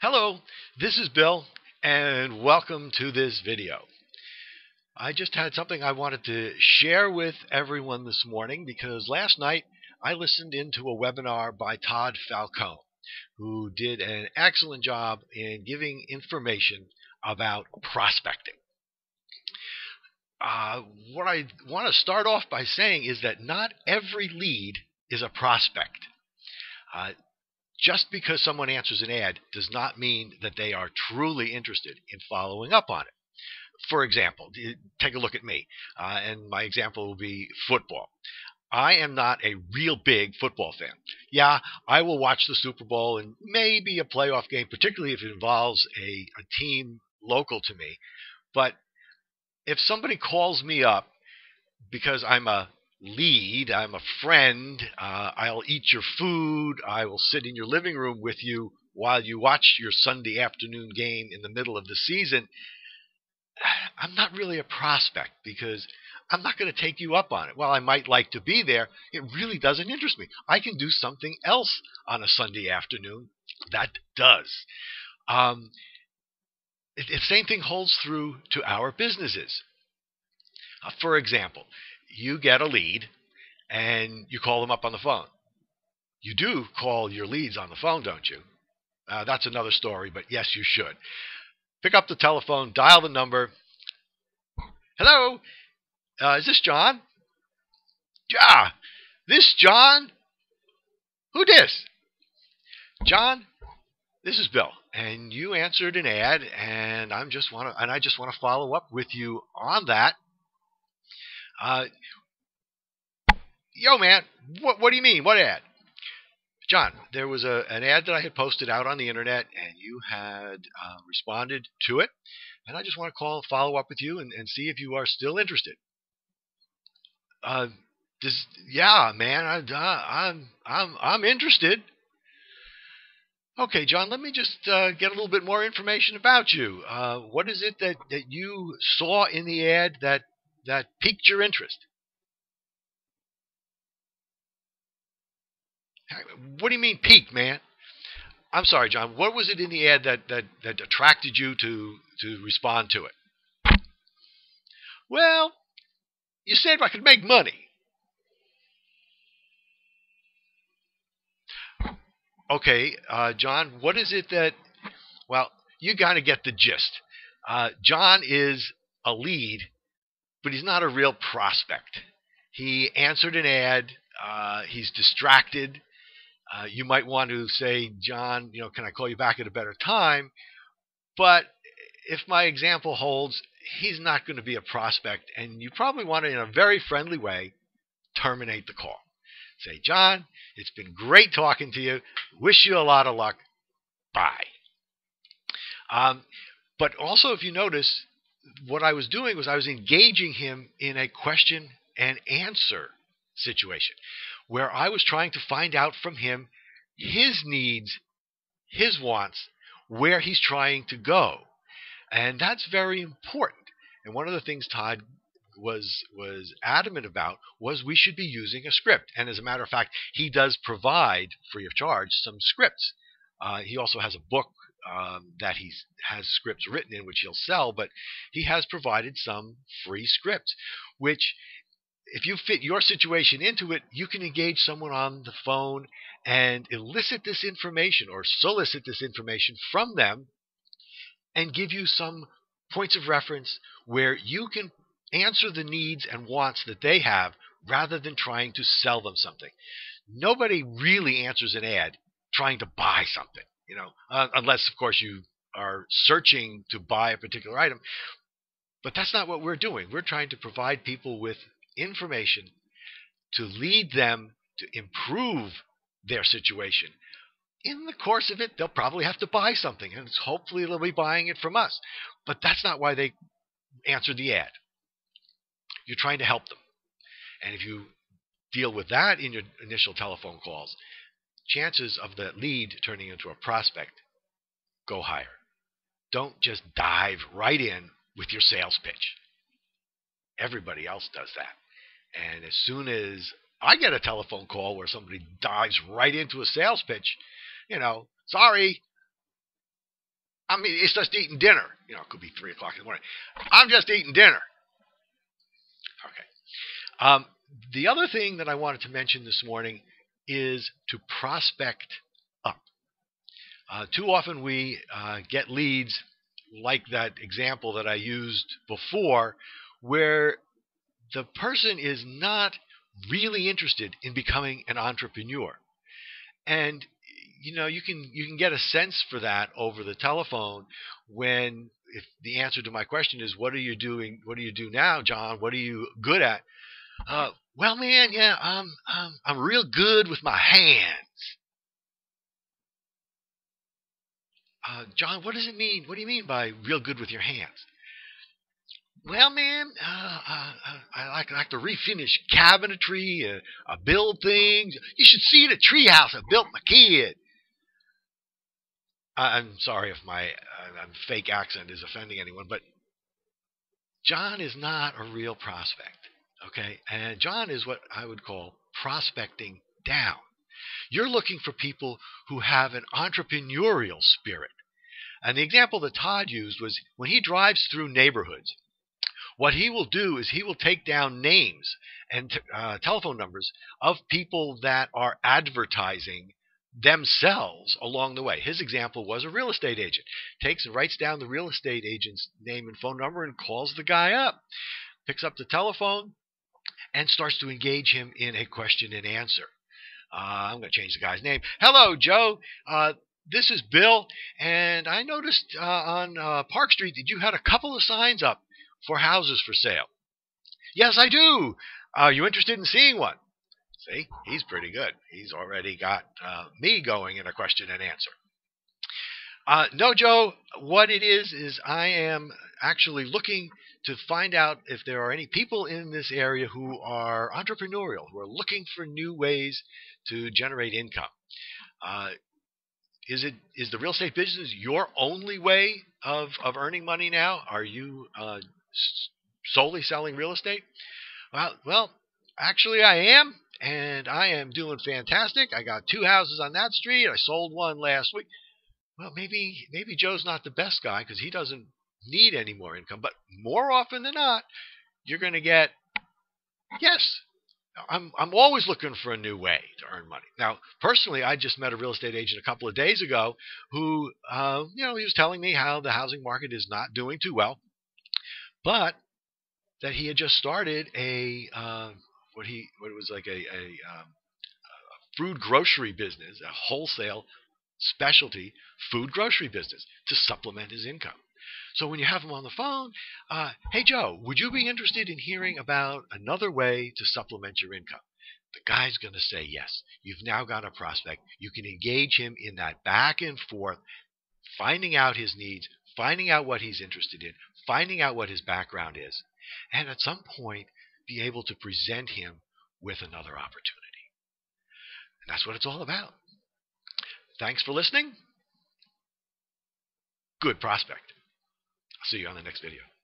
Hello, this is Bill, and welcome to this video. I just had something I wanted to share with everyone this morning because last night I listened into a webinar by Todd Falcone, who did an excellent job in giving information about prospecting. What I want to start off by saying is that not every lead is a prospect. Just because someone answers an ad does not mean that they are truly interested in following up on it. For example, take a look at me, and my example will be football. I am not a real big football fan. Yeah, I will watch the Super Bowl and maybe a playoff game, particularly if it involves a team local to me. But if somebody calls me up because I'm a lead, I'm a friend, I'll eat your food, I will sit in your living room with you while you watch your Sunday afternoon game in the middle of the season, I'm not really a prospect because I'm not going to take you up on it. While I might like to be there, it really doesn't interest me. I can do something else on a Sunday afternoon that does. The same thing holds true to our businesses. For example, you get a lead and you call them up on the phone. You do call your leads on the phone, don't you? That's another story, but yes, you should. Pick up the telephone, dial the number. Hello, is this John? Yeah, this John? Who dis? John, this is Bill, and you answered an ad, and I just want to follow up with you on that. Yo, man, what do you mean? What ad? John, there was an ad that I had posted out on the internet, and you had responded to it, and I just want to follow up with you, and see if you are still interested. Yeah, man, I'm interested. Okay, John, let me just get a little bit more information about you. What is it that you saw in the ad that piqued your interest? What do you mean piqued, man? I'm sorry, John. What was it in the ad that attracted you to respond to it? Well, you said I could make money. Okay, John, what is it that... Well, you got to get the gist. John is a lead, but he's not a real prospect. He answered an ad. He's distracted. You might want to say, John, can I call you back at a better time? But if my example holds, he's not going to be a prospect, and you probably want to, in a very friendly way, terminate the call. Say, John, it's been great talking to you. Wish you a lot of luck. Bye. But also, if you notice, what I was doing was I was engaging him in a question and answer situation where I was trying to find out from him his needs, his wants, where he's trying to go. And that's very important. And one of the things Todd was adamant about was we should be using a script. And as a matter of fact, he does provide, free of charge, some scripts. He also has a book that he has scripts written in, which he'll sell, but he has provided some free scripts, which if you fit your situation into it, you can engage someone on the phone and elicit this information or solicit this information from them and give you some points of reference where you can answer the needs and wants that they have rather than trying to sell them something. Nobody really answers an ad trying to buy something, unless, of course, you are searching to buy a particular item. But that's not what we're doing. We're trying to provide people with information to lead them to improve their situation. In the course of it, they'll probably have to buy something, and hopefully they'll be buying it from us. But that's not why they answered the ad. You're trying to help them. And if you deal with that in your initial telephone calls, chances of that lead turning into a prospect go higher. Don't just dive right in with your sales pitch. Everybody else does that. And as soon as I get a telephone call where somebody dives right into a sales pitch, sorry, I mean, it's just eating dinner. You know, it could be 3 o'clock in the morning. I'm just eating dinner. Okay. The other thing that I wanted to mention this morning is to prospect up. Too often we get leads like that example that I used before, where the person is not really interested in becoming an entrepreneur. And you can get a sense for that over the telephone when, if the answer to my question is, what are you doing? What do you do now, John? What are you good at? Well, man, yeah, I'm real good with my hands. John, what does it mean? What do you mean by real good with your hands? Well, man, I like to refinish cabinetry. I build things. You should see the treehouse I built my kid. I'm sorry if my fake accent is offending anyone, but John is not a real prospect. Okay, and John is what I would call prospecting down. You're looking for people who have an entrepreneurial spirit. And the example that Todd used was when he drives through neighborhoods. What he will do is he will take down names and telephone numbers of people that are advertising themselves along the way. His example was a real estate agent. Takes and writes down the real estate agent's name and phone number and calls the guy up. Picks up the telephone and starts to engage him in a question and answer. I'm going to change the guy's name. Hello, Joe. This is Bill, and I noticed on Park Street that you had a couple of signs up for houses for sale. Yes, I do. Are you interested in seeing one? See, he's pretty good. He's already got me going in a question and answer. No, Joe, what it is I am actually looking to find out if there are any people in this area who are entrepreneurial, who are looking for new ways to generate income. Is the real estate business your only way of earning money now? Are you solely selling real estate? Well, actually I am, and I am doing fantastic. I got 2 houses on that street. I sold one last week. Well, maybe Joe's not the best guy because he doesn't need any more income. But more often than not, you're going to get, yes, I'm always looking for a new way to earn money. Now, personally, I just met a real estate agent a couple of days ago who, he was telling me how the housing market is not doing too well, but that he had just started a food grocery business, a wholesale specialty food grocery business to supplement his income. So when you have him on the phone, hey, Joe, would you be interested in hearing about another way to supplement your income? The guy's going to say yes. You've now got a prospect. You can engage him in that back and forth, finding out his needs, finding out what he's interested in, finding out what his background is, and at some point be able to present him with another opportunity. And that's what it's all about. Thanks for listening. Good prospect. I'll see you on the next video.